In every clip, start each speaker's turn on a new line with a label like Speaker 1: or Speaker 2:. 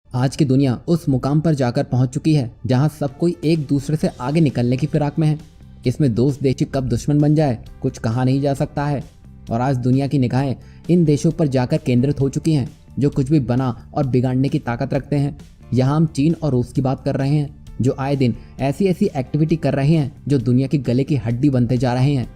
Speaker 1: आज की दुनिया उस मुकाम पर जाकर पहुंच चुकी है जहां सब कोई एक दूसरे से आगे निकलने की फिराक में है। इसमें दोस्त देश कब दुश्मन बन जाए कुछ कहा नहीं जा सकता है। और आज दुनिया की निगाहें इन देशों पर जाकर केंद्रित हो चुकी हैं जो कुछ भी बना और बिगाड़ने की ताकत रखते हैं। यहाँ हम चीन और रूस की बात कर रहे हैं जो आए दिन ऐसी ऐसी एक्टिविटी कर रहे हैं जो दुनिया की गले की हड्डी बनते जा रहे हैं।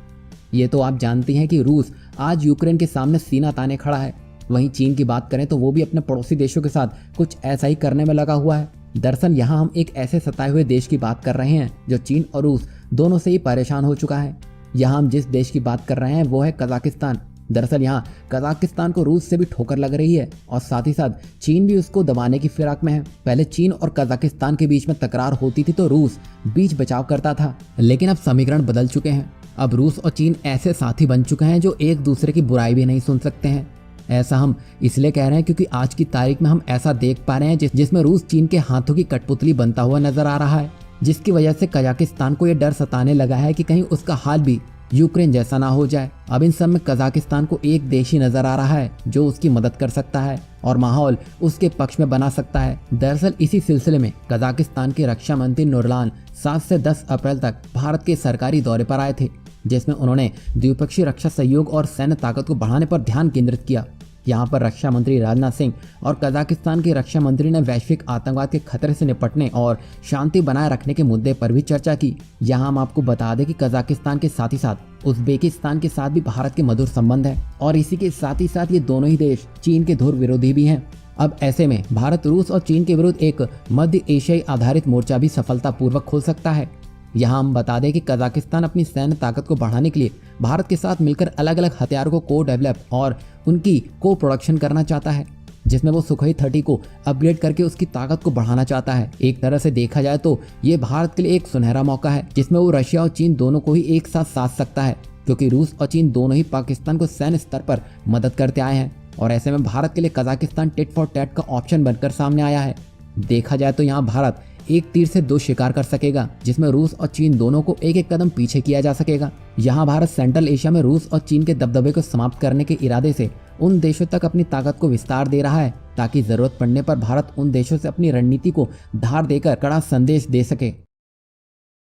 Speaker 1: ये तो आप जानती हैं कि रूस आज यूक्रेन के सामने सीना ताने खड़ा है। वहीं चीन की बात करें तो वो भी अपने पड़ोसी देशों के साथ कुछ ऐसा ही करने में लगा हुआ है। दरअसल यहाँ हम एक ऐसे सताए हुए देश की बात कर रहे हैं जो चीन और रूस दोनों से ही परेशान हो चुका है। यहाँ हम जिस देश की बात कर रहे हैं वो है कजाकिस्तान। दरअसल यहाँ कजाकिस्तान को रूस से भी ठोकर लग रही है और साथ ही साथ चीन भी उसको दबाने की फिराक में है। पहले चीन और कजाकिस्तान के बीच में तकरार होती थी तो रूस बीच बचाव करता था, लेकिन अब समीकरण बदल चुके हैं। अब रूस और चीन ऐसे साथी बन चुके हैं जो एक दूसरे की बुराई भी नहीं सुन सकते हैं। ऐसा हम इसलिए कह रहे हैं क्योंकि आज की तारीख में हम ऐसा देख पा रहे हैं जिसमें रूस चीन के हाथों की कठपुतली बनता हुआ नजर आ रहा है, जिसकी वजह से कजाकिस्तान को यह डर सताने लगा है कि कहीं उसका हाल भी यूक्रेन जैसा ना हो जाए। अब इन सब में कजाकिस्तान को एक देश ही नजर आ रहा है जो उसकी मदद कर सकता है और माहौल उसके पक्ष में बना सकता है। दरअसल इसी सिलसिले में कजाकिस्तान के रक्षा मंत्री नूरलान 7 से 10 अप्रैल तक भारत के सरकारी दौरे पर आए थे, जिसमें उन्होंने द्विपक्षीय रक्षा सहयोग और सैन्य ताकत को बढ़ाने पर ध्यान केंद्रित किया। यहाँ पर रक्षा मंत्री राजनाथ सिंह और कजाकिस्तान के रक्षा मंत्री ने वैश्विक आतंकवाद के खतरे से निपटने और शांति बनाए रखने के मुद्दे पर भी चर्चा की। यहाँ हम आपको बता दें कि कजाकिस्तान के साथ ही साथ उज्बेकिस्तान के साथ भी भारत के मधुर संबंध है और इसी के साथ ही साथ ये दोनों ही देश चीन के धुर विरोधी भी हैं। अब ऐसे में भारत रूस और चीन के विरुद्ध एक मध्य एशियाई आधारित मोर्चा भी सफलतापूर्वक खोल सकता है। यहाँ हम बता दें कि कजाकिस्तान अपनी सैन्य ताकत को बढ़ाने के लिए भारत के साथ मिलकर अलग अलग हथियारों को को डेवलप और उनकी को प्रोडक्शन करना चाहता है, जिसमें वो सुखोई 30 को अपग्रेड करके उसकी ताकत को बढ़ाना चाहता है। एक तरह से देखा जाए तो ये भारत के लिए एक सुनहरा मौका है जिसमें वो रशिया और चीन दोनों को ही एक साथ साध सकता है, क्योंकि रूस और चीन दोनों ही पाकिस्तान को सैन्य स्तर पर मदद करते आए हैं और ऐसे में भारत के लिए कजाकिस्तान टिट फॉर टैट का ऑप्शन बनकर सामने आया है। देखा जाए तो यहाँ भारत एक तीर से दो शिकार कर सकेगा, जिसमें रूस और चीन दोनों को एक एक कदम पीछे किया जा सकेगा। यहाँ भारत सेंट्रल एशिया में रूस और चीन के दबदबे को समाप्त करने के इरादे से उन देशों तक अपनी ताकत को विस्तार दे रहा है ताकि जरूरत पड़ने पर भारत उन देशों से अपनी रणनीति को धार देकर कड़ा संदेश दे सके।